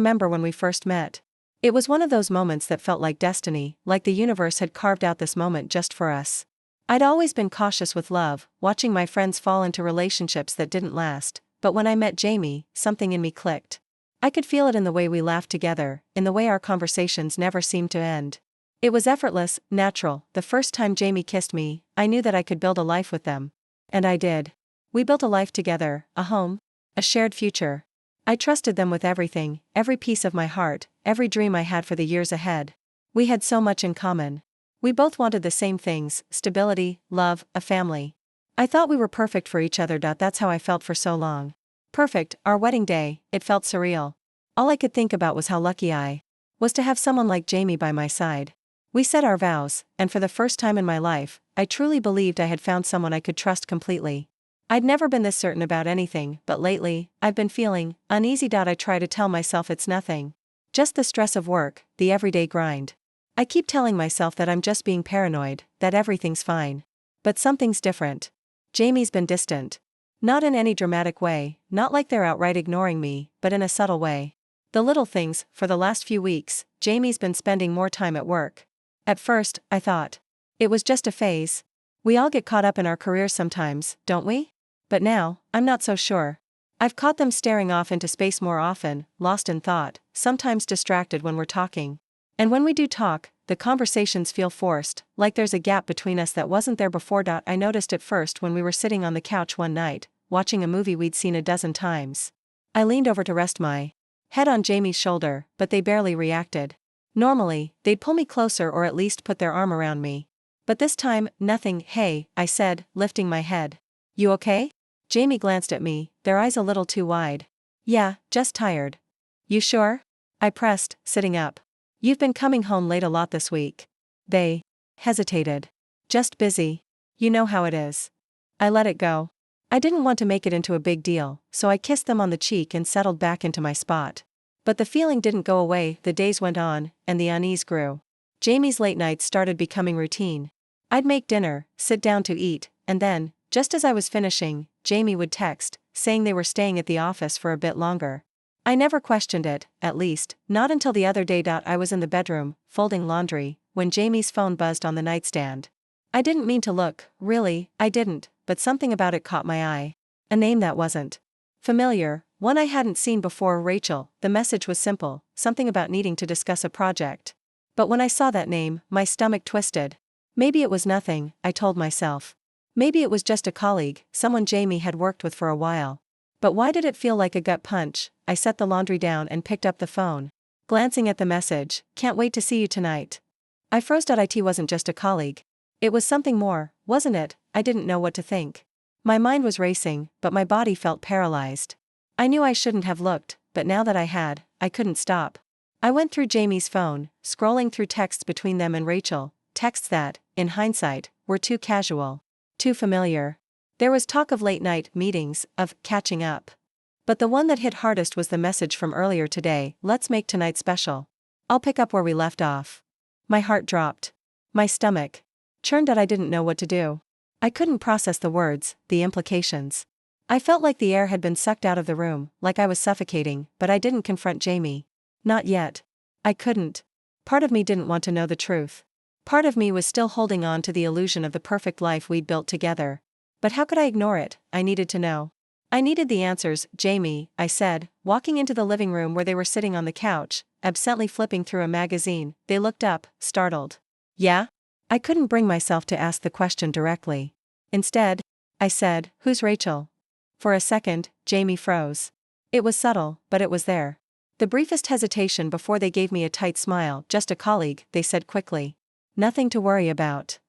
remember when we first met. It was one of those moments that felt like destiny, like the universe had carved out this moment just for us. I'd always been cautious with love, watching my friends fall into relationships that didn't last, but when I met Jamie, something in me clicked. I could feel it in the way we laughed together, in the way our conversations never seemed to end. It was effortless, natural. The first time Jamie kissed me, I knew that I could build a life with them. And I did. We built a life together, a home, a shared future. I trusted them with everything, every piece of my heart, every dream I had for the years ahead. We had so much in common. We both wanted the same things: stability, love, a family. I thought we were perfect for each other. That's how I felt for so long. Perfect. Our wedding day, it felt surreal. All I could think about was how lucky I was to have someone like Jamie by my side. We said our vows, and for the first time in my life, I truly believed I had found someone I could trust completely. I'd never been this certain about anything, but lately, I've been feeling uneasy. I try to tell myself it's nothing. Just the stress of work, the everyday grind. I keep telling myself that I'm just being paranoid, that everything's fine. But something's different. Jamie's been distant. Not in any dramatic way, not like they're outright ignoring me, but in a subtle way. The little things. For the last few weeks, Jamie's been spending more time at work. At first, I thought it was just a phase. We all get caught up in our careers sometimes, don't we? But now, I'm not so sure. I've caught them staring off into space more often, lost in thought, sometimes distracted when we're talking. And when we do talk, the conversations feel forced, like there's a gap between us that wasn't there before. I noticed it first when we were sitting on the couch one night, watching a movie we'd seen a dozen times. I leaned over to rest my head on Jamie's shoulder, but they barely reacted. Normally, they'd pull me closer or at least put their arm around me. But this time, nothing. "Hey," I said, lifting my head. "You okay?" Jamie glanced at me, their eyes a little too wide. "Yeah, just tired." "You sure?" I pressed, sitting up. "You've been coming home late a lot this week." They hesitated. "Just busy. You know how it is." I let it go. I didn't want to make it into a big deal, so I kissed them on the cheek and settled back into my spot. But the feeling didn't go away. The days went on, and the unease grew. Jamie's late nights started becoming routine. I'd make dinner, sit down to eat, and then, just as I was finishing, Jamie would text, saying they were staying at the office for a bit longer. I never questioned it, at least, not until the other day. I was in the bedroom, folding laundry, when Jamie's phone buzzed on the nightstand. I didn't mean to look, really, I didn't, but something about it caught my eye. A name that wasn't familiar, one I hadn't seen before. Rachel. The message was simple, something about needing to discuss a project. But when I saw that name, my stomach twisted. Maybe it was nothing, I told myself. Maybe it was just a colleague, someone Jamie had worked with for a while. But why did it feel like a gut punch? I set the laundry down and picked up the phone. Glancing at the message, "Can't wait to see you tonight." I froze. It wasn't just a colleague. It was something more, wasn't it? I didn't know what to think. My mind was racing, but my body felt paralyzed. I knew I shouldn't have looked, but now that I had, I couldn't stop. I went through Jamie's phone, scrolling through texts between them and Rachel, texts that, in hindsight, were too casual, too familiar. There was talk of late-night meetings, of catching up. But the one that hit hardest was the message from earlier today: "Let's make tonight special. I'll pick up where we left off." My heart dropped. My stomach churned. I didn't know what to do. I couldn't process the words, the implications. I felt like the air had been sucked out of the room, like I was suffocating, but I didn't confront Jamie. Not yet. I couldn't. Part of me didn't want to know the truth. Part of me was still holding on to the illusion of the perfect life we'd built together. But how could I ignore it? I needed to know. I needed the answers. "Jamie," I said, walking into the living room where they were sitting on the couch, absently flipping through a magazine. They looked up, startled. "Yeah?" I couldn't bring myself to ask the question directly. Instead, I said, "Who's Rachel?" For a second, Jamie froze. It was subtle, but it was there. The briefest hesitation before they gave me a tight smile. "Just a colleague," they said quickly. "Nothing to worry about."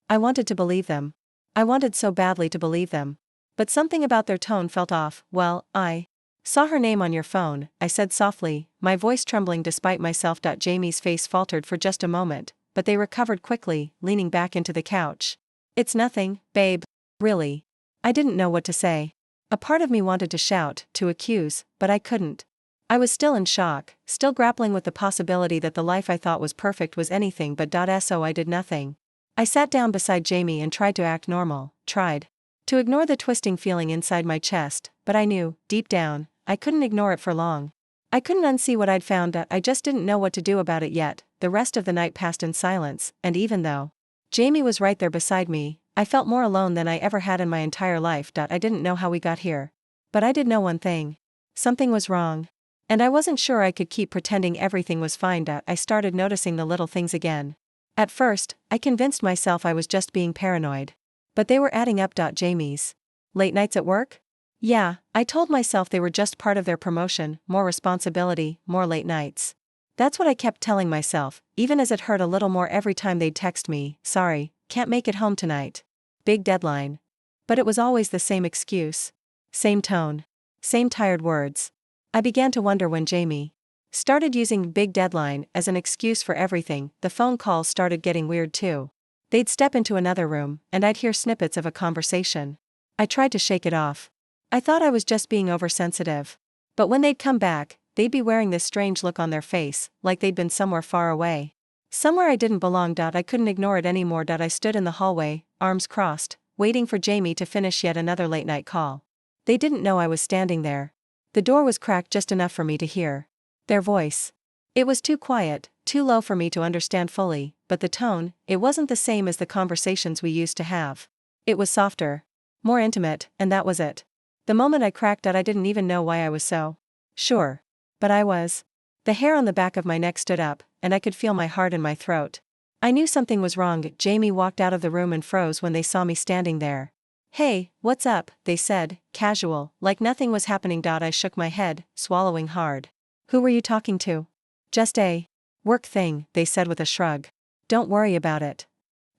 I wanted to believe them. I wanted so badly to believe them. But something about their tone felt off. "Well, I saw her name on your phone," I said softly, my voice trembling despite myself. Jamie's face faltered for just a moment, but they recovered quickly, leaning back into the couch. "It's nothing, babe. Really." I didn't know what to say. A part of me wanted to shout, to accuse, but I couldn't. I was still in shock, still grappling with the possibility that the life I thought was perfect was anything but. So I did nothing. I sat down beside Jamie and tried to act normal, tried to ignore the twisting feeling inside my chest, but I knew, deep down, I couldn't ignore it for long. I couldn't unsee what I'd found. I just didn't know what to do about it yet. The rest of the night passed in silence, and even though Jamie was right there beside me, I felt more alone than I ever had in my entire life. I didn't know how we got here. But I did know one thing. Something was wrong. And I wasn't sure I could keep pretending everything was fine. I started noticing the little things again. At first, I convinced myself I was just being paranoid. But they were adding up. Jamie's late nights at work? Yeah, I told myself they were just part of their promotion, more responsibility, more late nights. That's what I kept telling myself, even as it hurt a little more every time they'd text me, sorry, can't make it home tonight. Big deadline. But it was always the same excuse. Same tone. Same tired words. I began to wonder when Jamie started using big deadline as an excuse for everything. The phone calls started getting weird too. They'd step into another room, and I'd hear snippets of a conversation. I tried to shake it off. I thought I was just being oversensitive. But when they'd come back, they'd be wearing this strange look on their face, like they'd been somewhere far away. Somewhere I didn't belong. I couldn't ignore it anymore. I stood in the hallway, arms crossed, waiting for Jamie to finish yet another late night call. They didn't know I was standing there. The door was cracked just enough for me to hear their voice. It was too quiet, too low for me to understand fully, but the tone, it wasn't the same as the conversations we used to have. It was softer, more intimate, and that was it. The moment I cracked out, I didn't even know why I was so sure. But I was. The hair on the back of my neck stood up, and I could feel my heart in my throat. I knew something was wrong. Jamie walked out of the room and froze when they saw me standing there. Hey, what's up? They said, casual, like nothing was happening. I shook my head, swallowing hard. Who were you talking to? Just a work thing, they said with a shrug. Don't worry about it.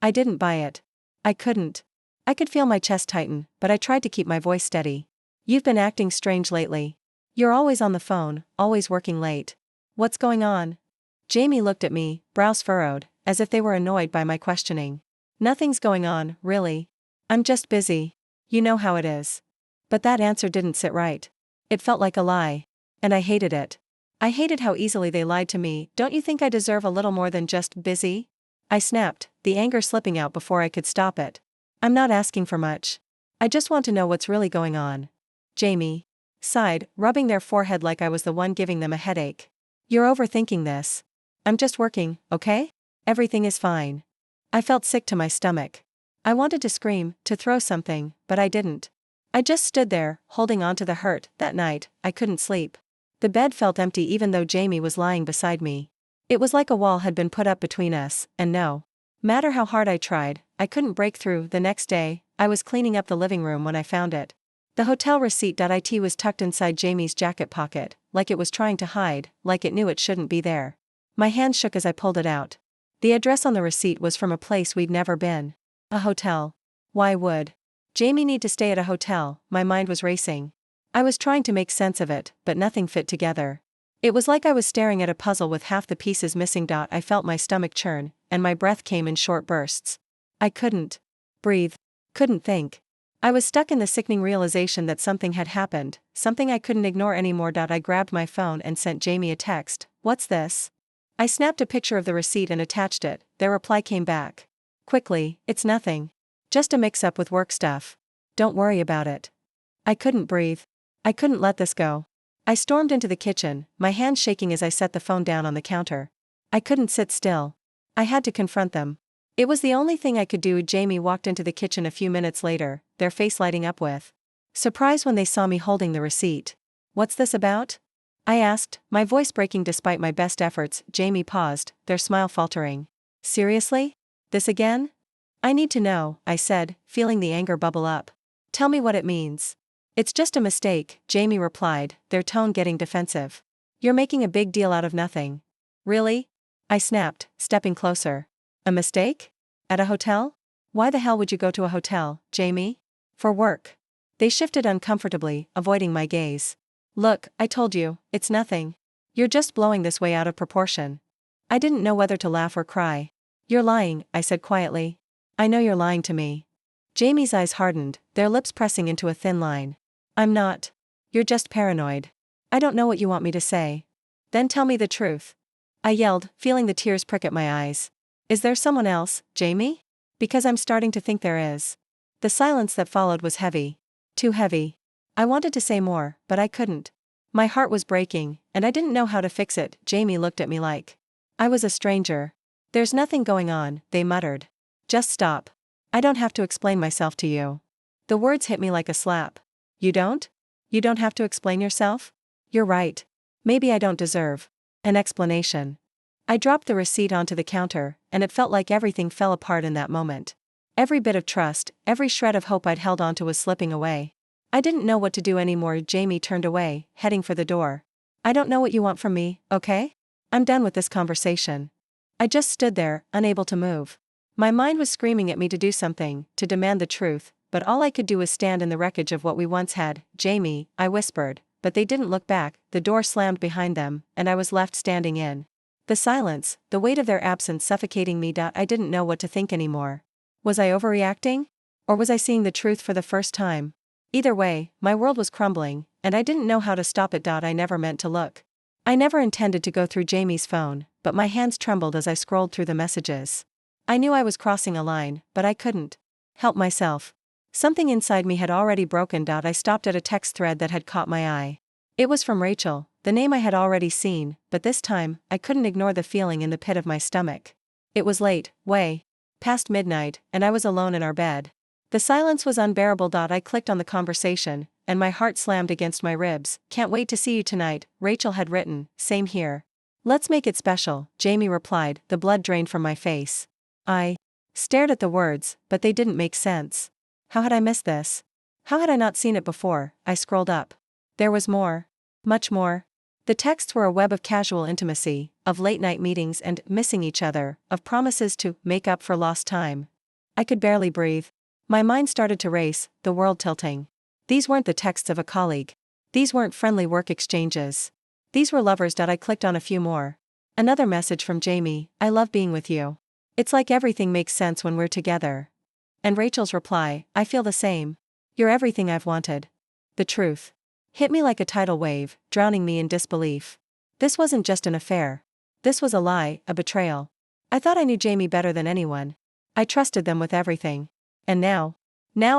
I didn't buy it. I couldn't. I could feel my chest tighten, but I tried to keep my voice steady. You've been acting strange lately. You're always on the phone, always working late. What's going on? Jamie looked at me, brows furrowed, as if they were annoyed by my questioning. Nothing's going on, really. I'm just busy. You know how it is. But that answer didn't sit right. It felt like a lie. And I hated it. I hated how easily they lied to me. Don't you think I deserve a little more than just busy? I snapped, the anger slipping out before I could stop it. I'm not asking for much. I just want to know what's really going on. Jamie sighed, rubbing their forehead like I was the one giving them a headache. You're overthinking this. I'm just working, okay? Everything is fine. I felt sick to my stomach. I wanted to scream, to throw something, but I didn't. I just stood there, holding on to the hurt. That night, I couldn't sleep. The bed felt empty even though Jamie was lying beside me. It was like a wall had been put up between us, and no matter how hard I tried, I couldn't break through. The next day, I was cleaning up the living room when I found it. The hotel receipt. It was tucked inside Jamie's jacket pocket, like it was trying to hide, like it knew it shouldn't be there. My hand shook as I pulled it out. The address on the receipt was from a place we'd never been. A hotel. Why would Jamie need to stay at a hotel? My mind was racing. I was trying to make sense of it, but nothing fit together. It was like I was staring at a puzzle with half the pieces missing. I felt my stomach churn, and my breath came in short bursts. I couldn't breathe, couldn't think. I was stuck in the sickening realization that something had happened, something I couldn't ignore anymore. I grabbed my phone and sent Jamie a text. What's this? I snapped a picture of the receipt and attached it. Their reply came back quickly, it's nothing. Just a mix-up with work stuff. Don't worry about it. I couldn't breathe. I couldn't let this go. I stormed into the kitchen, my hands shaking as I set the phone down on the counter. I couldn't sit still. I had to confront them. It was the only thing I could do. Jamie walked into the kitchen a few minutes later, their face lighting up with surprise when they saw me holding the receipt. What's this about? I asked, my voice breaking despite my best efforts. Jamie paused, their smile faltering. Seriously? This again? I need to know, I said, feeling the anger bubble up. Tell me what it means. It's just a mistake, Jamie replied, their tone getting defensive. You're making a big deal out of nothing. Really? I snapped, stepping closer. A mistake? At a hotel? Why the hell would you go to a hotel, Jamie? For work. They shifted uncomfortably, avoiding my gaze. Look, I told you, it's nothing. You're just blowing this way out of proportion. I didn't know whether to laugh or cry. You're lying, I said quietly. I know you're lying to me. Jamie's eyes hardened, their lips pressing into a thin line. I'm not. You're just paranoid. I don't know what you want me to say. Then tell me the truth. I yelled, feeling the tears prick at my eyes. Is there someone else, Jamie? Because I'm starting to think there is. The silence that followed was heavy. Too heavy. I wanted to say more, but I couldn't. My heart was breaking, and I didn't know how to fix it. Jamie looked at me like I was a stranger. There's nothing going on, they muttered. Just stop. I don't have to explain myself to you. The words hit me like a slap. You don't? You don't have to explain yourself? You're right. Maybe I don't deserve an explanation. I dropped the receipt onto the counter, and it felt like everything fell apart in that moment. Every bit of trust, every shred of hope I'd held onto was slipping away. I didn't know what to do anymore. Jamie turned away, heading for the door. I don't know what you want from me, okay? I'm done with this conversation. I just stood there, unable to move. My mind was screaming at me to do something, to demand the truth, but all I could do was stand in the wreckage of what we once had. Jamie, I whispered, but they didn't look back. The door slammed behind them, and I was left standing in the silence, the weight of their absence suffocating me. I didn't know what to think anymore. Was I overreacting? Or was I seeing the truth for the first time? Either way, my world was crumbling, and I didn't know how to stop it. I never meant to look. I never intended to go through Jamie's phone, but my hands trembled as I scrolled through the messages. I knew I was crossing a line, but I couldn't help myself. Something inside me had already broken. I stopped at a text thread that had caught my eye. It was from Rachel, the name I had already seen, but this time, I couldn't ignore the feeling in the pit of my stomach. It was late, way past midnight, and I was alone in our bed. The silence was unbearable. I clicked on the conversation, and my heart slammed against my ribs. Can't wait to see you tonight, Rachel had written. Same here. Let's make it special, Jamie replied, the blood drained from my face. I stared at the words, but they didn't make sense. How had I missed this? How had I not seen it before? I scrolled up. There was more. Much more. The texts were a web of casual intimacy, of late-night meetings and missing each other, of promises to make up for lost time. I could barely breathe. My mind started to race, the world tilting. These weren't the texts of a colleague. These weren't friendly work exchanges. These were lovers. I clicked on a few more. Another message from Jamie, I love being with you. It's like everything makes sense when we're together. And Rachel's reply, I feel the same. You're everything I've wanted. The truth hit me like a tidal wave, drowning me in disbelief. This wasn't just an affair. This was a lie, a betrayal. I thought I knew Jamie better than anyone. I trusted them with everything. And now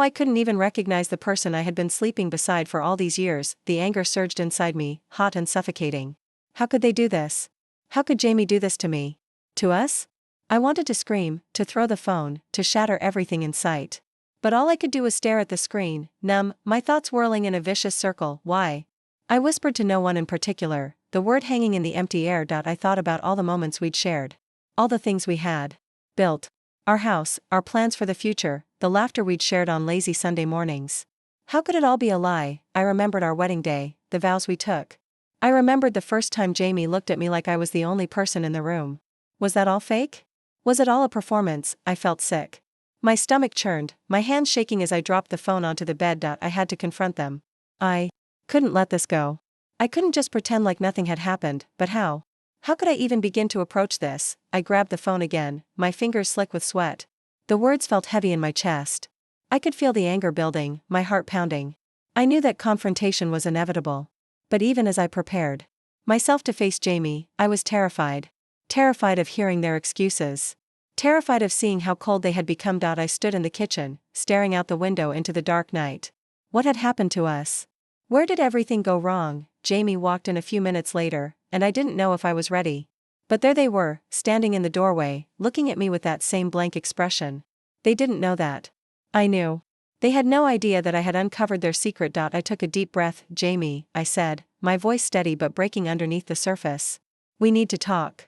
I couldn't even recognize the person I had been sleeping beside for all these years. The anger surged inside me, hot and suffocating. How could they do this? How could Jamie do this to me? To us? I wanted to scream, to throw the phone, to shatter everything in sight. But all I could do was stare at the screen, numb, my thoughts whirling in a vicious circle. Why? I whispered to no one in particular, the word hanging in the empty air. I thought about all the moments we'd shared. All the things we had built. Our house, our plans for the future, the laughter we'd shared on lazy Sunday mornings. How could it all be a lie? I remembered our wedding day, the vows we took. I remembered the first time Jamie looked at me like I was the only person in the room. Was that all fake? Was it all a performance? I felt sick. My stomach churned, my hands shaking as I dropped the phone onto the bed. I had to confront them. I couldn't let this go. I couldn't just pretend like nothing had happened, but how? How could I even begin to approach this? I grabbed the phone again, my fingers slick with sweat. The words felt heavy in my chest. I could feel the anger building, my heart pounding. I knew that confrontation was inevitable. But even as I prepared myself to face Jamie, I was terrified. Terrified of hearing their excuses. Terrified of seeing how cold they had become. I stood in the kitchen, staring out the window into the dark night. What had happened to us? Where did everything go wrong? Jamie walked in a few minutes later, and I didn't know if I was ready. But there they were, standing in the doorway, looking at me with that same blank expression. They didn't know that. I knew. They had no idea that I had uncovered their secret. I took a deep breath. Jamie, I said, my voice steady but breaking underneath the surface. We need to talk.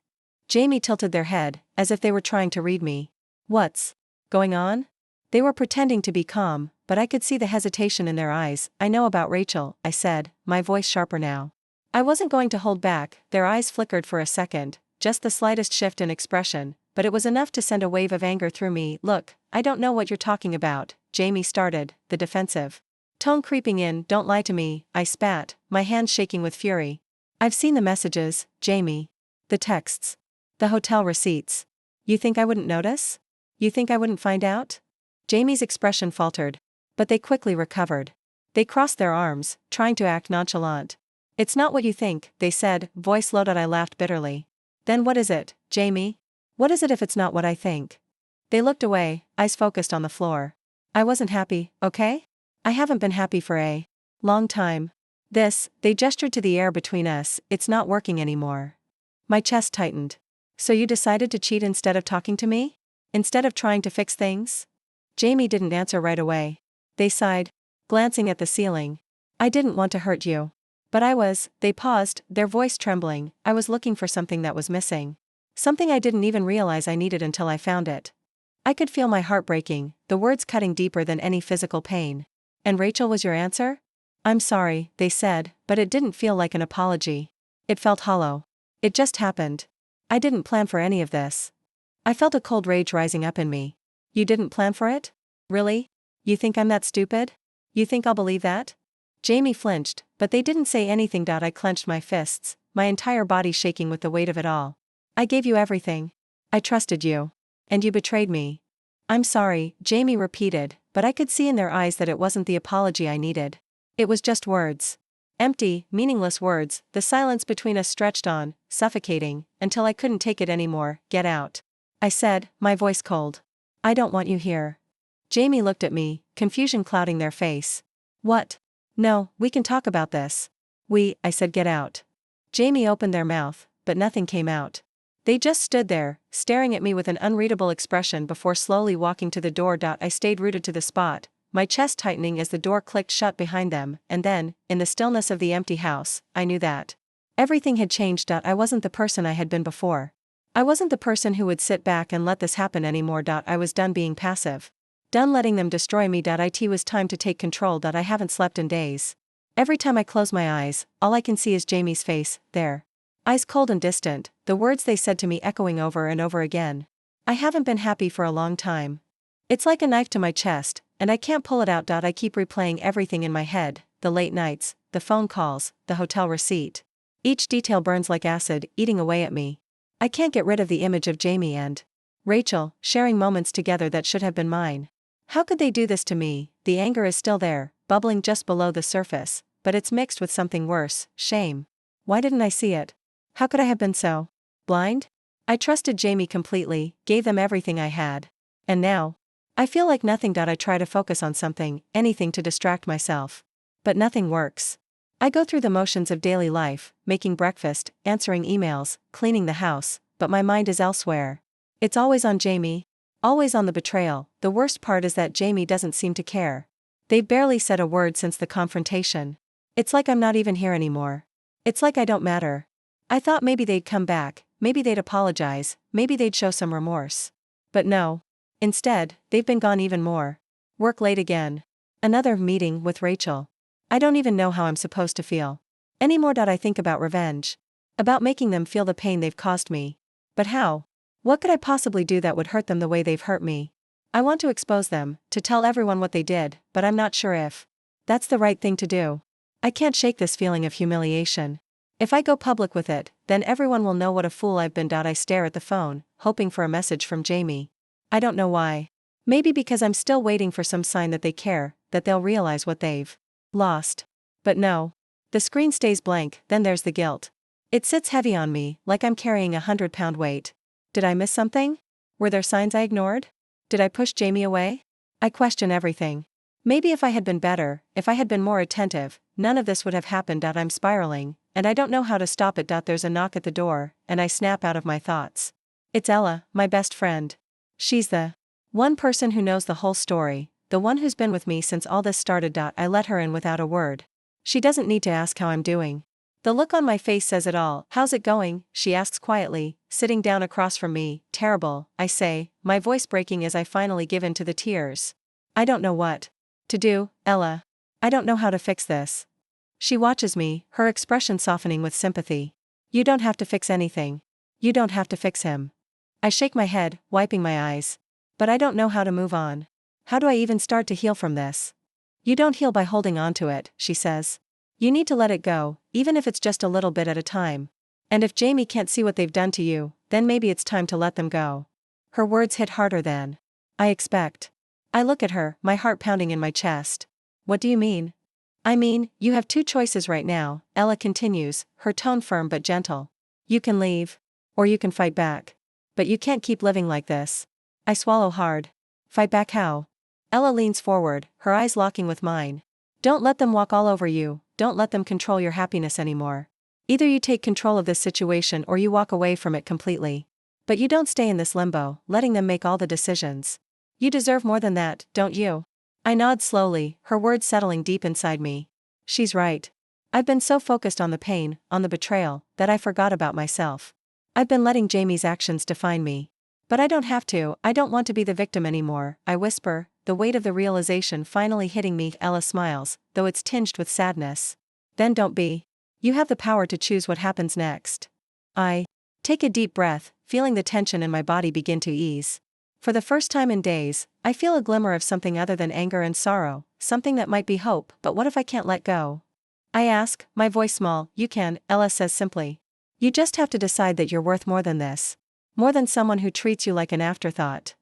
Jamie tilted their head, as if they were trying to read me. What's going on? They were pretending to be calm, but I could see the hesitation in their eyes. I know about Rachel, I said, my voice sharper now. I wasn't going to hold back. Their eyes flickered for a second, just the slightest shift in expression, but it was enough to send a wave of anger through me. Look, I don't know what you're talking about, Jamie started, the defensive tone creeping in. Don't lie to me, I spat, my hands shaking with fury. I've seen the messages, Jamie. The texts. The hotel receipts. You think I wouldn't notice? You think I wouldn't find out? Jamie's expression faltered. But they quickly recovered. They crossed their arms, trying to act nonchalant. It's not what you think, they said, voice low. I laughed bitterly. Then what is it, Jamie? What is it if it's not what I think? They looked away, eyes focused on the floor. I wasn't happy, okay? I haven't been happy for a long time. They gestured to the air between us, it's not working anymore. My chest tightened. So you decided to cheat instead of talking to me? Instead of trying to fix things? Jamie didn't answer right away. They sighed, glancing at the ceiling. I didn't want to hurt you. But they paused, their voice trembling. I was looking for something that was missing. Something I didn't even realize I needed until I found it. I could feel my heart breaking, the words cutting deeper than any physical pain. And Rachel was your answer? I'm sorry, they said, but it didn't feel like an apology. It felt hollow. It just happened. I didn't plan for any of this. I felt a cold rage rising up in me. You didn't plan for it? Really? You think I'm that stupid? You think I'll believe that? Jamie flinched, but they didn't say anything. I clenched my fists, my entire body shaking with the weight of it all. I gave you everything. I trusted you. And you betrayed me. I'm sorry, Jamie repeated, but I could see in their eyes that it wasn't the apology I needed. It was just words. Empty, meaningless words. The silence between us stretched on, suffocating, until I couldn't take it anymore. Get out. I said, my voice cold. I don't want you here. Jamie looked at me, confusion clouding their face. What? No, we can talk about this. I said get out. Jamie opened their mouth, but nothing came out. They just stood there, staring at me with an unreadable expression before slowly walking to the door. I stayed rooted to the spot, my chest tightening as the door clicked shut behind them, and then, in the stillness of the empty house, I knew that everything had changed. I wasn't the person I had been before. I wasn't the person who would sit back and let this happen anymore. I was done being passive. Done letting them destroy me. It was time to take control. I haven't slept in days. Every time I close my eyes, all I can see is Jamie's face, there. Eyes cold and distant, the words they said to me echoing over and over again. I haven't been happy for a long time. It's like a knife to my chest, and I can't pull it out. I keep replaying everything in my head, the late nights, the phone calls, the hotel receipt. Each detail burns like acid, eating away at me. I can't get rid of the image of Jamie and Rachel, sharing moments together that should have been mine. How could they do this to me? The anger is still there, bubbling just below the surface, but it's mixed with something worse, shame. Why didn't I see it? How could I have been so blind? I trusted Jamie completely, gave them everything I had. And now? I feel like nothing. I try to focus on something, anything to distract myself. But nothing works. I go through the motions of daily life, making breakfast, answering emails, cleaning the house, but my mind is elsewhere. It's always on Jamie. Always on the betrayal. The worst part is that Jamie doesn't seem to care. They've barely said a word since the confrontation. It's like I'm not even here anymore. It's like I don't matter. I thought maybe they'd come back, maybe they'd apologize, maybe they'd show some remorse. But no. Instead, they've been gone even more. Work late again. Another meeting with Rachel. I don't even know how I'm supposed to feel anymore. I think about revenge. About making them feel the pain they've caused me. But how? What could I possibly do that would hurt them the way they've hurt me? I want to expose them, to tell everyone what they did, but I'm not sure if that's the right thing to do. I can't shake this feeling of humiliation. If I go public with it, then everyone will know what a fool I've been. I stare at the phone, hoping for a message from Jamie. I don't know why. Maybe because I'm still waiting for some sign that they care, that they'll realize what they've lost. But no. The screen stays blank, then there's the guilt. It sits heavy on me, like I'm carrying 100-pound weight. Did I miss something? Were there signs I ignored? Did I push Jamie away? I question everything. Maybe if I had been better, if I had been more attentive, none of this would have happened. I'm spiraling, and I don't know how to stop it. There's a knock at the door, and I snap out of my thoughts. It's Ella, my best friend. She's the one person who knows the whole story, the one who's been with me since all this started. I let her in without a word. She doesn't need to ask how I'm doing. The look on my face says it all. How's it going? She asks quietly, sitting down across from me. Terrible, I say, my voice breaking as I finally give in to the tears. I don't know what to do, Ella. I don't know how to fix this. She watches me, her expression softening with sympathy. You don't have to fix anything. You don't have to fix him. I shake my head, wiping my eyes. But I don't know how to move on. How do I even start to heal from this? You don't heal by holding on to it, she says. You need to let it go, even if it's just a little bit at a time. And if Jamie can't see what they've done to you, then maybe it's time to let them go. Her words hit harder than I expect. I look at her, my heart pounding in my chest. What do you mean? I mean, you have two choices right now, Ella continues, her tone firm but gentle. You can leave. Or you can fight back. But you can't keep living like this. I swallow hard. Fight back how? Ella leans forward, her eyes locking with mine. Don't let them walk all over you, don't let them control your happiness anymore. Either you take control of this situation or you walk away from it completely. But you don't stay in this limbo, letting them make all the decisions. You deserve more than that, don't you? I nod slowly, her words settling deep inside me. She's right. I've been so focused on the pain, on the betrayal, that I forgot about myself. I've been letting Jamie's actions define me. But I don't have to, I don't want to be the victim anymore, I whisper, the weight of the realization finally hitting me. Ella smiles, though it's tinged with sadness. Then don't be. You have the power to choose what happens next. I take a deep breath, feeling the tension in my body begin to ease. For the first time in days, I feel a glimmer of something other than anger and sorrow, something that might be hope. But what if I can't let go? I ask, my voice small. You can, Ella says simply. You just have to decide that you're worth more than this. More than someone who treats you like an afterthought.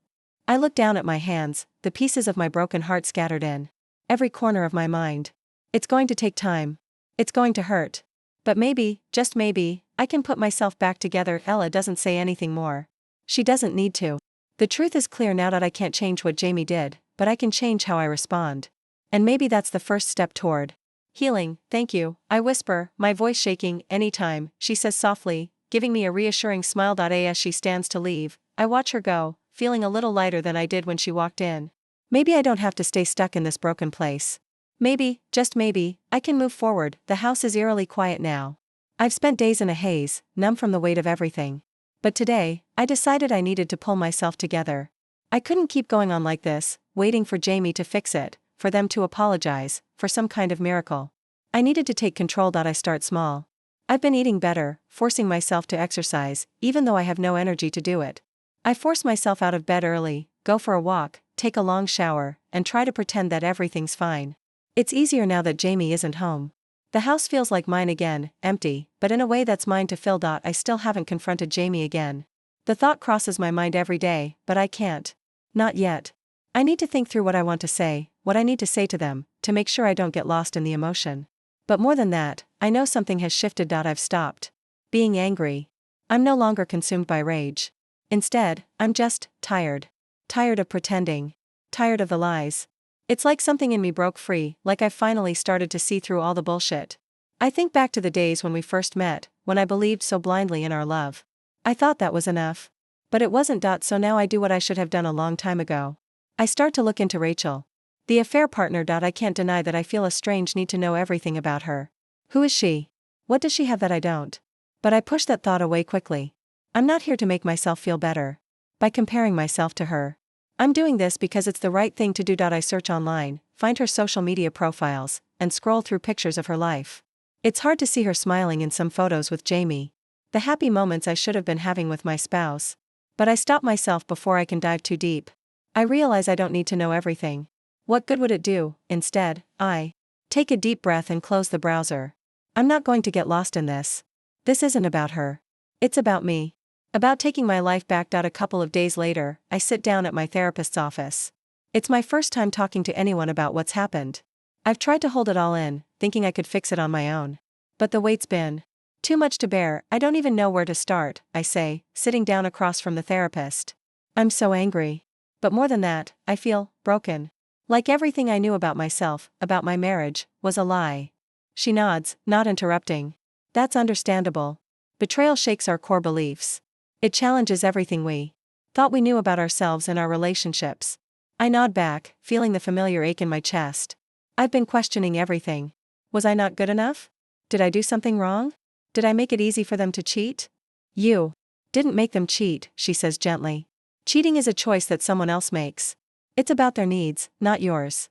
I look down at my hands, the pieces of my broken heart scattered in every corner of my mind. It's going to take time. It's going to hurt. But maybe, just maybe, I can put myself back together. Ella doesn't say anything more. She doesn't need to. The truth is clear now that I can't change what Jamie did, but I can change how I respond. And maybe that's the first step toward healing. Thank you, I whisper, my voice shaking. Anytime, she says softly, giving me a reassuring smile. As she stands to leave, I watch her go, feeling a little lighter than I did when she walked in. Maybe I don't have to stay stuck in this broken place. Maybe, just maybe, I can move forward. The house is eerily quiet now. I've spent days in a haze, numb from the weight of everything. But today, I decided I needed to pull myself together. I couldn't keep going on like this, waiting for Jamie to fix it, for them to apologize, for some kind of miracle. I needed to take control. I start small. I've been eating better, forcing myself to exercise, even though I have no energy to do it. I force myself out of bed early, go for a walk, take a long shower, and try to pretend that everything's fine. It's easier now that Jamie isn't home. The house feels like mine again, empty, but in a way that's mine to fill. I still haven't confronted Jamie again. The thought crosses my mind every day, but I can't. Not yet. I need to think through what I want to say, what I need to say to them, to make sure I don't get lost in the emotion. But more than that, I know something has shifted. I've stopped being angry. I'm no longer consumed by rage. Instead, I'm just tired. Tired of pretending. Tired of the lies. It's like something in me broke free, like I've finally started to see through all the bullshit. I think back to the days when we first met, when I believed so blindly in our love. I thought that was enough. But it wasn't. So now I do what I should have done a long time ago. I start to look into Rachel. The affair partner. I can't deny that I feel a strange need to know everything about her. Who is she? What does she have that I don't? But I push that thought away quickly. I'm not here to make myself feel better by comparing myself to her. I'm doing this because it's the right thing to do. I search online, find her social media profiles, and scroll through pictures of her life. It's hard to see her smiling in some photos with Jamie. The happy moments I should have been having with my spouse. But I stop myself before I can dive too deep. I realize I don't need to know everything. What good would it do? Instead, I take a deep breath and close the browser. I'm not going to get lost in this. This isn't about her. It's about me. About taking my life back. A couple of days later, I sit down at my therapist's office. It's my first time talking to anyone about what's happened. I've tried to hold it all in, thinking I could fix it on my own. But the weight's been too much to bear. I don't even know where to start, I say, sitting down across from the therapist. I'm so angry. But more than that, I feel broken. Like everything I knew about myself, about my marriage, was a lie. She nods, not interrupting. That's understandable. Betrayal shakes our core beliefs. It challenges everything we thought we knew about ourselves and our relationships. I nod back, feeling the familiar ache in my chest. I've been questioning everything. Was I not good enough? Did I do something wrong? Did I make it easy for them to cheat? You didn't make them cheat, she says gently. Cheating is a choice that someone else makes. It's about their needs, not yours.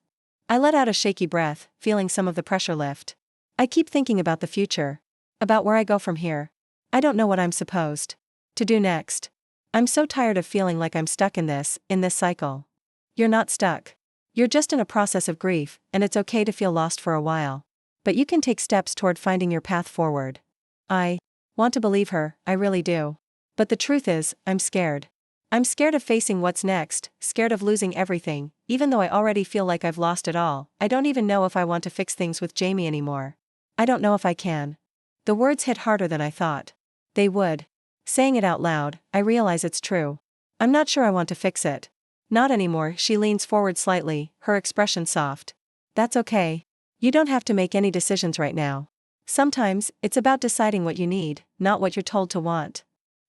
I let out a shaky breath, feeling some of the pressure lift. I keep thinking about the future. About where I go from here. I don't know what I'm supposed to do next. I'm so tired of feeling like I'm stuck in this cycle. You're not stuck. You're just in a process of grief, and it's okay to feel lost for a while. But you can take steps toward finding your path forward. I want to believe her, I really do. But the truth is, I'm scared. I'm scared of facing what's next, scared of losing everything, even though I already feel like I've lost it all. I don't even know if I want to fix things with Jamie anymore. I don't know if I can. The words hit harder than I thought they would. Saying it out loud, I realize it's true. I'm not sure I want to fix it. Not anymore. She leans forward slightly, her expression soft. That's okay. You don't have to make any decisions right now. Sometimes, it's about deciding what you need, not what you're told to want.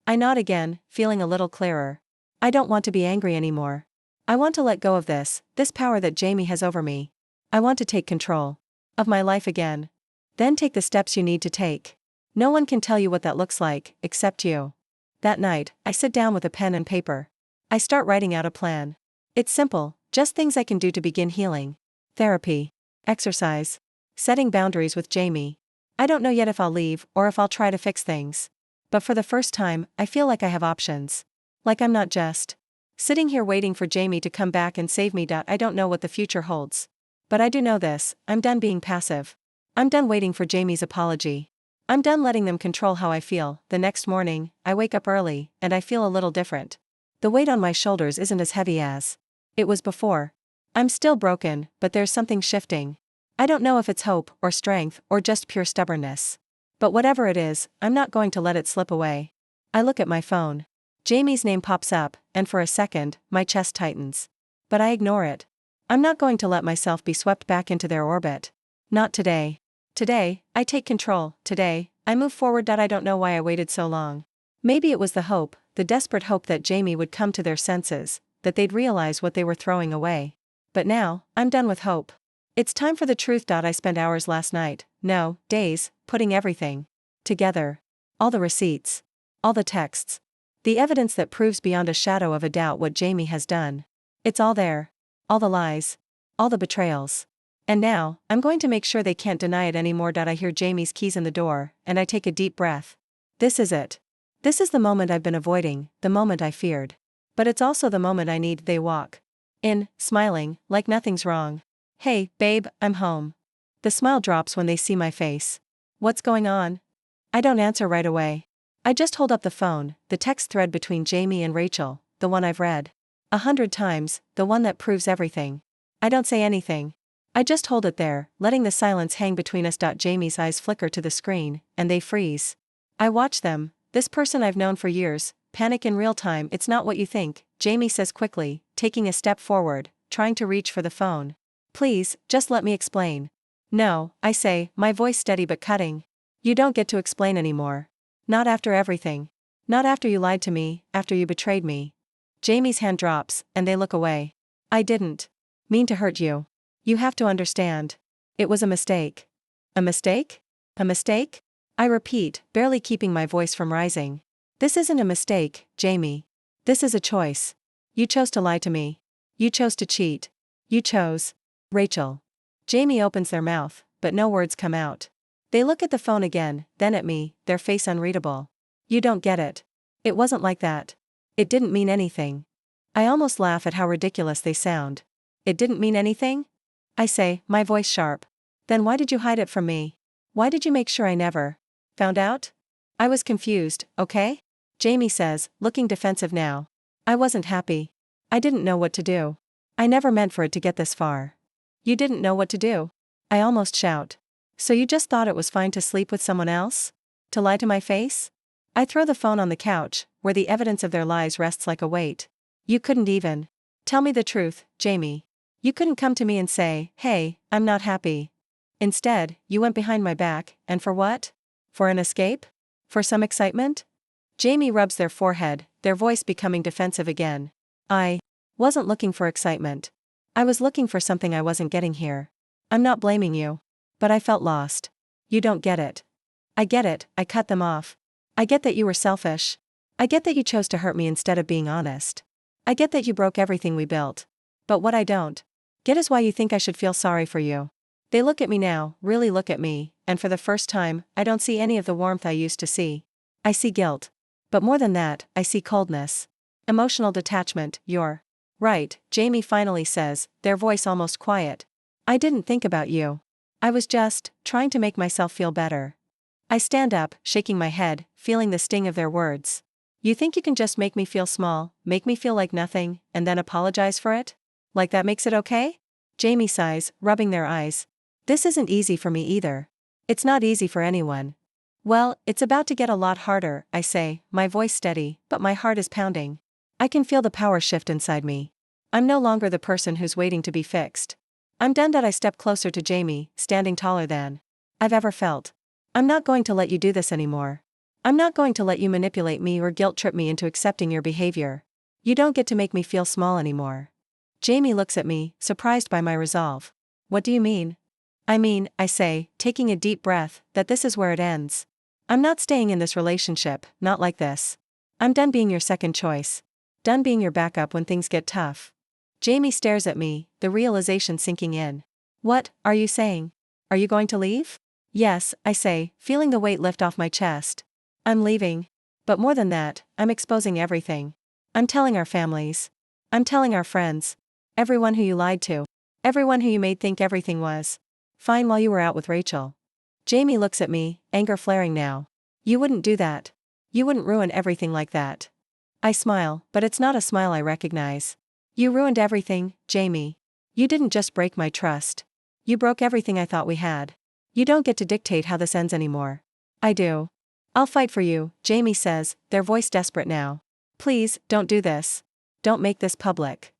I nod again, feeling a little clearer. I don't want to be angry anymore. I want to let go of this power that Jamie has over me. I want to take control of my life again. Then take the steps you need to take. No one can tell you what that looks like, except you. That night, I sit down with a pen and paper. I start writing out a plan. It's simple, just things I can do to begin healing. Therapy, exercise, setting boundaries with Jamie. I don't know yet if I'll leave or if I'll try to fix things. But for the first time, I feel like I have options. Like I'm not just sitting here waiting for Jamie to come back and save me. I don't know what the future holds. But I do know this, I'm done being passive. I'm done waiting for Jamie's apology. I'm done letting them control how I feel. The next morning, I wake up early, and I feel a little different. The weight on my shoulders isn't as heavy as it was before. I'm still broken, but there's something shifting. I don't know if it's hope, or strength, or just pure stubbornness. But whatever it is, I'm not going to let it slip away. I look at my phone. Jamie's name pops up, and for a second, my chest tightens. But I ignore it. I'm not going to let myself be swept back into their orbit. Not today. Today, I take control. Today, I move forward. I don't know why I waited so long. Maybe it was the hope, the desperate hope that Jamie would come to their senses, that they'd realize what they were throwing away. But now, I'm done with hope. It's time for the truth. I spent hours last night, no, days, putting everything together. All the receipts. All the texts. The evidence that proves beyond a shadow of a doubt what Jamie has done. It's all there. All the lies. All the betrayals. And now, I'm going to make sure they can't deny it anymore. I hear Jamie's keys in the door, and I take a deep breath. This is it. This is the moment I've been avoiding, the moment I feared. But it's also the moment I need. They walk in, smiling, like nothing's wrong. Hey, babe, I'm home. The smile drops when they see my face. What's going on? I don't answer right away. I just hold up the phone, the text thread between Jamie and Rachel, the one I've read 100 times, the one that proves everything. I don't say anything. I just hold it there, letting the silence hang between us. Jamie's eyes flicker to the screen, and they freeze. I watch them, this person I've known for years, panic in real time. It's not what you think, Jamie says quickly, taking a step forward, trying to reach for the phone. Please, just let me explain. No, I say, my voice steady but cutting. You don't get to explain anymore. Not after everything. Not after you lied to me, after you betrayed me. Jamie's hand drops, and they look away. I didn't mean to hurt you. You have to understand. It was a mistake. A mistake? A mistake? I repeat, barely keeping my voice from rising. This isn't a mistake, Jamie. This is a choice. You chose to lie to me. You chose to cheat. You chose. Rachel. Jamie opens their mouth, but no words come out. They look at the phone again, then at me, their face unreadable. You don't get it. It wasn't like that. It didn't mean anything. I almost laugh at how ridiculous they sound. It didn't mean anything? I say, my voice sharp. Then why did you hide it from me? Why did you make sure I never found out? I was confused, okay? Jamie says, looking defensive now. I wasn't happy. I didn't know what to do. I never meant for it to get this far. You didn't know what to do? I almost shout. So you just thought it was fine to sleep with someone else? To lie to my face? I throw the phone on the couch, where the evidence of their lies rests like a weight. You couldn't even tell me the truth, Jamie. You couldn't come to me and say, hey, I'm not happy. Instead, you went behind my back, and for what? For an escape? For some excitement? Jamie rubs their forehead, their voice becoming defensive again. I wasn't looking for excitement. I was looking for something I wasn't getting here. I'm not blaming you. But I felt lost. You don't get it. I get it, I cut them off. I get that you were selfish. I get that you chose to hurt me instead of being honest. I get that you broke everything we built. But what I don't get is why you think I should feel sorry for you. They look at me now, really look at me, and for the first time, I don't see any of the warmth I used to see. I see guilt. But more than that, I see coldness. Emotional detachment. You're right, Jamie finally says, their voice almost quiet. I didn't think about you. I was just trying to make myself feel better. I stand up, shaking my head, feeling the sting of their words. You think you can just make me feel small, make me feel like nothing, and then apologize for it? Like that makes it okay? Jamie sighs, rubbing their eyes. This isn't easy for me either. It's not easy for anyone. Well, it's about to get a lot harder, I say, my voice steady, but my heart is pounding. I can feel the power shift inside me. I'm no longer the person who's waiting to be fixed. I'm done. I step closer to Jamie, standing taller than I've ever felt. I'm not going to let you do this anymore. I'm not going to let you manipulate me or guilt trip me into accepting your behavior. You don't get to make me feel small anymore. Jamie looks at me, surprised by my resolve. What do you mean? I say, taking a deep breath, that this is where it ends. I'm not staying in this relationship, not like this. I'm done being your second choice. Done being your backup when things get tough. Jamie stares at me, the realization sinking in. What are you saying? Are you going to leave? Yes, I say, feeling the weight lift off my chest. I'm leaving. But more than that, I'm exposing everything. I'm telling our families. I'm telling our friends. Everyone who you lied to. Everyone who you made think everything was fine while you were out with Rachel. Jamie looks at me, anger flaring now. You wouldn't do that. You wouldn't ruin everything like that. I smile, but it's not a smile I recognize. You ruined everything, Jamie. You didn't just break my trust. You broke everything I thought we had. You don't get to dictate how this ends anymore. I do. I'll fight for you, Jamie says, their voice desperate now. Please, don't do this. Don't make this public.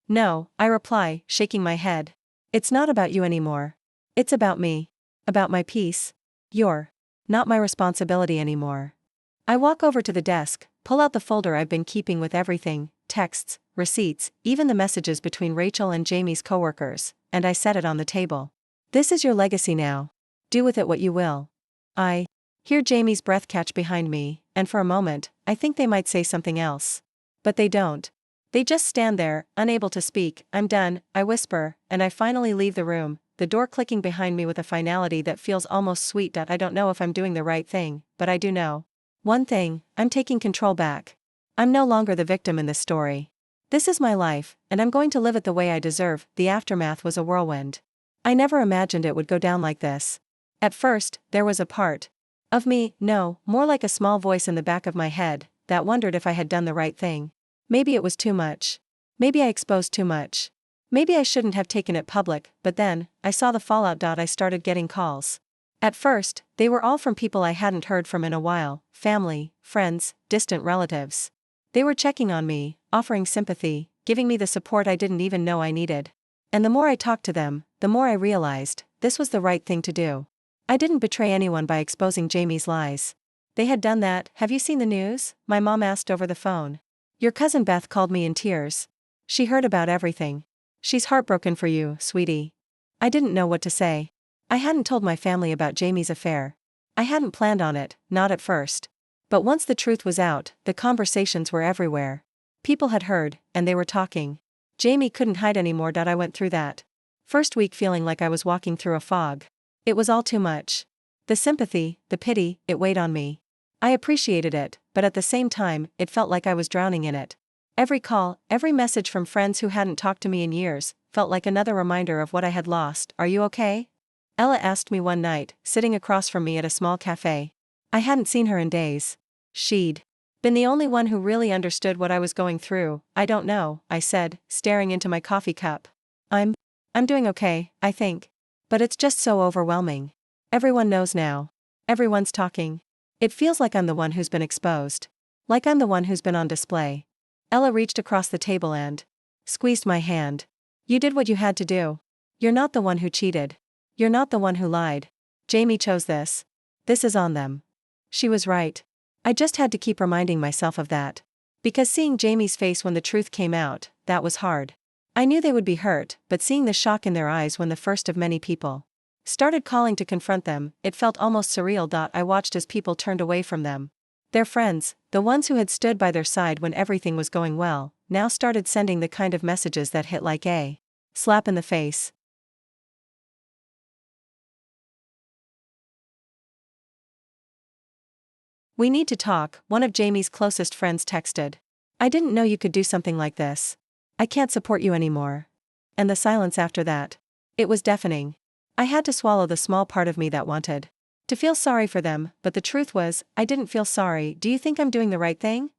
No, I reply, shaking my head. It's not about you anymore. It's about me. About my peace. You're not my responsibility anymore. I walk over to the desk, pull out the folder I've been keeping with everything, texts, receipts, even the messages between Rachel and Jamie's coworkers, and I set it on the table. This is your legacy now. Do with it what you will. I hear Jamie's breath catch behind me, and for a moment, I think they might say something else. But they don't. They just stand there, unable to speak. I'm done, I whisper, and I finally leave the room, the door clicking behind me with a finality that feels almost sweet. I don't know if I'm doing the right thing, but I do know one thing: I'm taking control back. I'm no longer the victim in this story. This is my life, and I'm going to live it the way I deserve. The aftermath was a whirlwind. I never imagined it would go down like this. At first, there was a part of me, no, more like a small voice in the back of my head, that wondered if I had done the right thing. Maybe it was too much. Maybe I exposed too much. Maybe I shouldn't have taken it public, but then, I saw the fallout. I started getting calls. At first, they were all from people I hadn't heard from in a while, family, friends, distant relatives. They were checking on me, offering sympathy, giving me the support I didn't even know I needed. And the more I talked to them, the more I realized, this was the right thing to do. I didn't betray anyone by exposing Jamie's lies. They had done that. Have you seen the news? My mom asked over the phone. Your cousin Beth called me in tears. She heard about everything. She's heartbroken for you, sweetie. I didn't know what to say. I hadn't told my family about Jamie's affair. I hadn't planned on it, not at first. But once the truth was out, the conversations were everywhere. People had heard, and they were talking. Jamie couldn't hide anymore. I went through that first week feeling like I was walking through a fog. It was all too much. The sympathy, the pity, it weighed on me. I appreciated it, but at the same time, it felt like I was drowning in it. Every call, every message from friends who hadn't talked to me in years, felt like another reminder of what I had lost. Are you okay? Ella asked me one night, sitting across from me at a small cafe. I hadn't seen her in days. She'd been the only one who really understood what I was going through. I don't know, I said, staring into my coffee cup. I'm doing okay, I think. But it's just so overwhelming. Everyone knows now. Everyone's talking. It feels like I'm the one who's been exposed. Like I'm the one who's been on display. Ella reached across the table and squeezed my hand. You did what you had to do. You're not the one who cheated. You're not the one who lied. Jamie chose this. This is on them. She was right. I just had to keep reminding myself of that. Because seeing Jamie's face when the truth came out, that was hard. I knew they would be hurt, but seeing the shock in their eyes when the first of many people started calling to confront them, it felt almost surreal. I watched as people turned away from them. Their friends, the ones who had stood by their side when everything was going well, now started sending the kind of messages that hit like a slap in the face. We need to talk, one of Jamie's closest friends texted. I didn't know you could do something like this. I can't support you anymore. And the silence after that. It was deafening. I had to swallow the small part of me that wanted to feel sorry for them, but the truth was, I didn't feel sorry. Do you think I'm doing the right thing?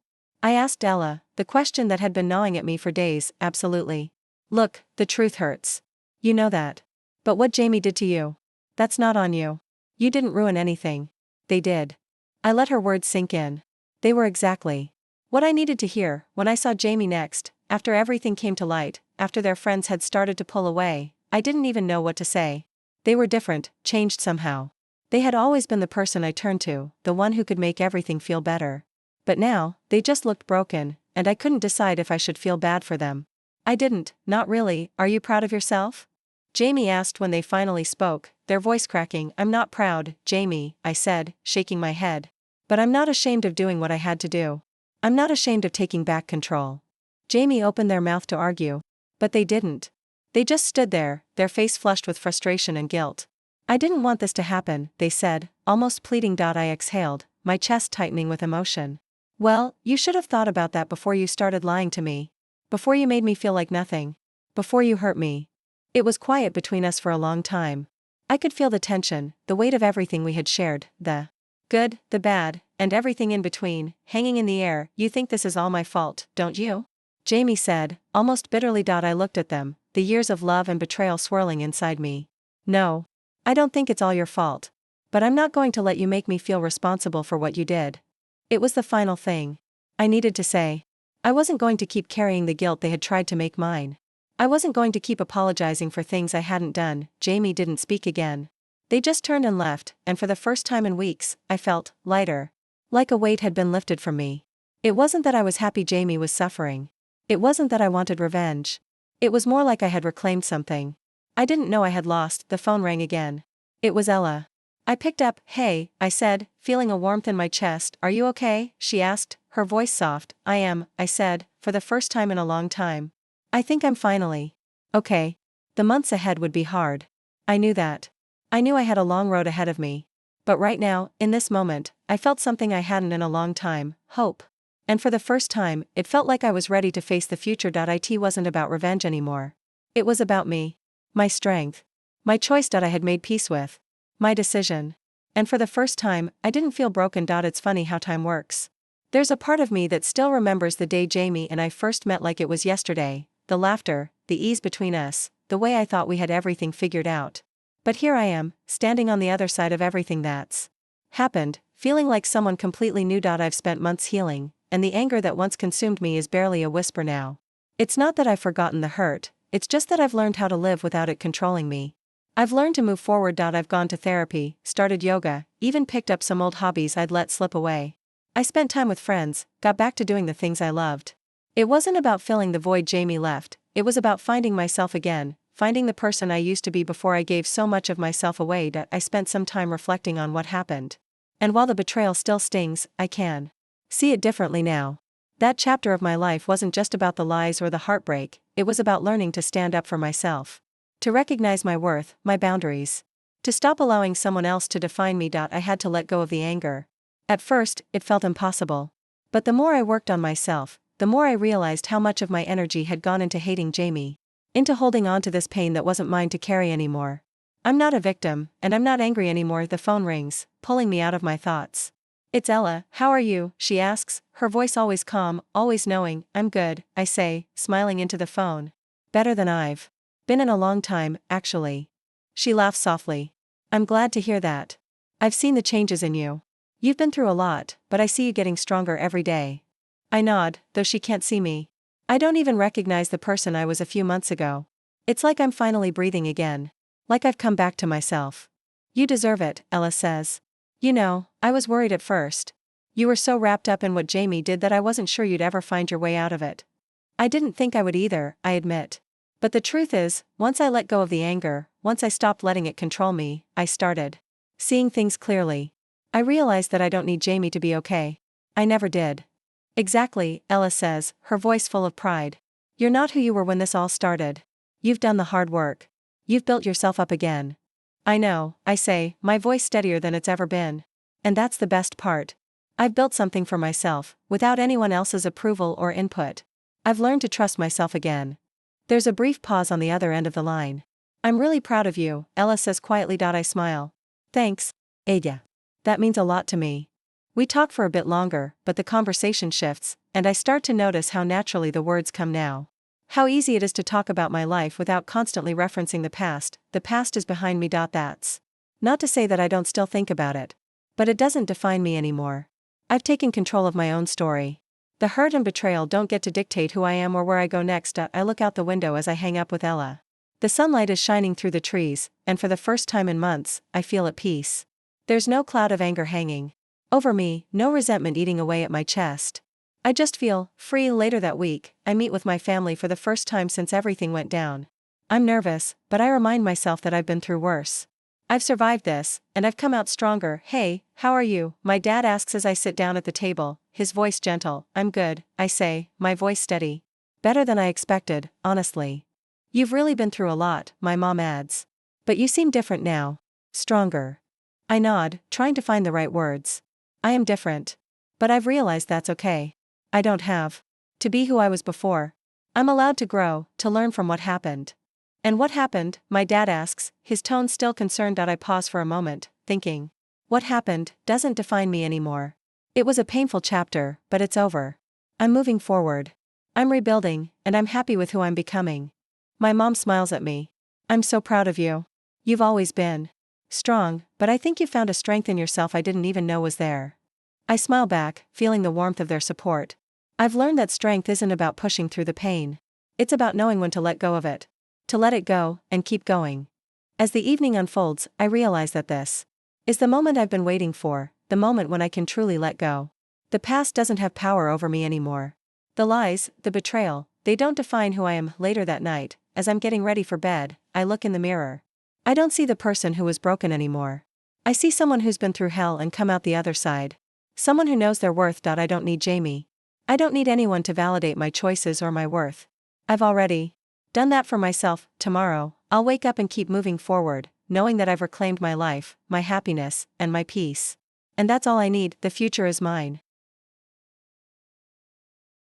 I asked Ella, the question that had been gnawing at me for days. Absolutely. Look, the truth hurts. You know that. But what Jamie did to you? That's not on you. You didn't ruin anything. They did. I let her words sink in. They were exactly what I needed to hear. When I saw Jamie next, after everything came to light, after their friends had started to pull away, I didn't even know what to say. They were different, changed somehow. They had always been the person I turned to, the one who could make everything feel better. But now, they just looked broken, and I couldn't decide if I should feel bad for them. I didn't, not really. Are you proud of yourself? Jamie asked when they finally spoke, their voice cracking. I'm not proud, Jamie, I said, shaking my head. But I'm not ashamed of doing what I had to do. I'm not ashamed of taking back control. Jamie opened their mouth to argue. But they didn't. They just stood there, their face flushed with frustration and guilt. I didn't want this to happen, they said, almost pleading. I exhaled, my chest tightening with emotion. Well, you should have thought about that before you started lying to me. Before you made me feel like nothing. Before you hurt me. It was quiet between us for a long time. I could feel the tension, the weight of everything we had shared, the good, the bad, and everything in between, hanging in the air. You think this is all my fault, don't you? Jamie said, almost bitterly. I looked at them, the years of love and betrayal swirling inside me. No. I don't think it's all your fault. But I'm not going to let you make me feel responsible for what you did. It was the final thing I needed to say. I wasn't going to keep carrying the guilt they had tried to make mine. I wasn't going to keep apologizing for things I hadn't done. Jamie didn't speak again. They just turned and left, and for the first time in weeks, I felt lighter. Like a weight had been lifted from me. It wasn't that I was happy Jamie was suffering. It wasn't that I wanted revenge. It was more like I had reclaimed something I didn't know I had lost. The phone rang again. It was Ella. I picked up. Hey, I said, feeling a warmth in my chest. Are you okay? She asked, her voice soft. I am, I said, for the first time in a long time. I think I'm finally okay. The months ahead would be hard. I knew that. I knew I had a long road ahead of me. But right now, in this moment, I felt something I hadn't in a long time, hope. And for the first time, it felt like I was ready to face the future. It wasn't about revenge anymore. It was about me. My strength. My choice. I had made peace with. My decision. And for the first time, I didn't feel broken. It's funny how time works. There's a part of me that still remembers the day Jamie and I first met like it was yesterday, the laughter, the ease between us, the way I thought we had everything figured out. But here I am, standing on the other side of everything that's happened, feeling like someone completely new. I've spent months healing, and the anger that once consumed me is barely a whisper now. It's not that I've forgotten the hurt, it's just that I've learned how to live without it controlling me. I've learned to move forward. I've gone to therapy, started yoga, even picked up some old hobbies I'd let slip away. I spent time with friends, got back to doing the things I loved. It wasn't about filling the void Jamie left, it was about finding myself again, finding the person I used to be before I gave so much of myself away. I spent some time reflecting on what happened. And while the betrayal still stings, I can see it differently now. That chapter of my life wasn't just about the lies or the heartbreak, it was about learning to stand up for myself. To recognize my worth, my boundaries. To stop allowing someone else to define me. I had to let go of the anger. At first, it felt impossible. But the more I worked on myself, the more I realized how much of my energy had gone into hating Jamie. Into holding on to this pain that wasn't mine to carry anymore. I'm not a victim, and I'm not angry anymore. The phone rings, pulling me out of my thoughts. It's Ella. How are you? She asks, her voice always calm, always knowing. I'm good, I say, smiling into the phone. Better than I've been in a long time, actually. She laughs softly. I'm glad to hear that. I've seen the changes in you. You've been through a lot, but I see you getting stronger every day. I nod, though she can't see me. I don't even recognize the person I was a few months ago. It's like I'm finally breathing again. Like I've come back to myself. You deserve it, Ella says. You know, I was worried at first. You were so wrapped up in what Jamie did that I wasn't sure you'd ever find your way out of it. I didn't think I would either, I admit. But the truth is, once I let go of the anger, once I stopped letting it control me, I started seeing things clearly. I realized that I don't need Jamie to be okay. I never did. Exactly, Ella says, her voice full of pride. You're not who you were when this all started. You've done the hard work. You've built yourself up again. I know, I say, my voice steadier than it's ever been. And that's the best part. I've built something for myself, without anyone else's approval or input. I've learned to trust myself again. There's a brief pause on the other end of the line. I'm really proud of you, Ella says quietly. I smile. Thanks, Ada. That means a lot to me. We talk for a bit longer, but the conversation shifts, and I start to notice how naturally the words come now. How easy it is to talk about my life without constantly referencing the past. The past is behind me. That's not to say that I don't still think about it. But it doesn't define me anymore. I've taken control of my own story. The hurt and betrayal don't get to dictate who I am or where I go next. I look out the window as I hang up with Ella. The sunlight is shining through the trees, and for the first time in months, I feel at peace. There's no cloud of anger hanging over me, no resentment eating away at my chest. I just feel free. Later that week, I meet with my family for the first time since everything went down. I'm nervous, but I remind myself that I've been through worse. I've survived this, and I've come out stronger. "Hey, how are you?" my dad asks as I sit down at the table, his voice gentle. "I'm good," I say, my voice steady. "Better than I expected, honestly." "You've really been through a lot," my mom adds. "But you seem different now. Stronger." I nod, trying to find the right words. I am different. But I've realized that's okay. I don't have to be who I was before. I'm allowed to grow, to learn from what happened. "And what happened?" my dad asks, his tone still concerned. I pause for a moment, thinking. What happened doesn't define me anymore. It was a painful chapter, but it's over. I'm moving forward. I'm rebuilding, and I'm happy with who I'm becoming. My mom smiles at me. "I'm so proud of you. You've always been strong, but I think you found a strength in yourself I didn't even know was there." I smile back, feeling the warmth of their support. I've learned that strength isn't about pushing through the pain. It's about knowing when to let go of it. To let it go, and keep going. As the evening unfolds, I realize that this is the moment I've been waiting for, the moment when I can truly let go. The past doesn't have power over me anymore. The lies, the betrayal, they don't define who I am. Later that night, as I'm getting ready for bed, I look in the mirror. I don't see the person who was broken anymore. I see someone who's been through hell and come out the other side. Someone who knows their worth. I don't need Jamie. I don't need anyone to validate my choices or my worth. I've already done that for myself. Tomorrow, I'll wake up and keep moving forward, knowing that I've reclaimed my life, my happiness, and my peace. And that's all I need. The future is mine.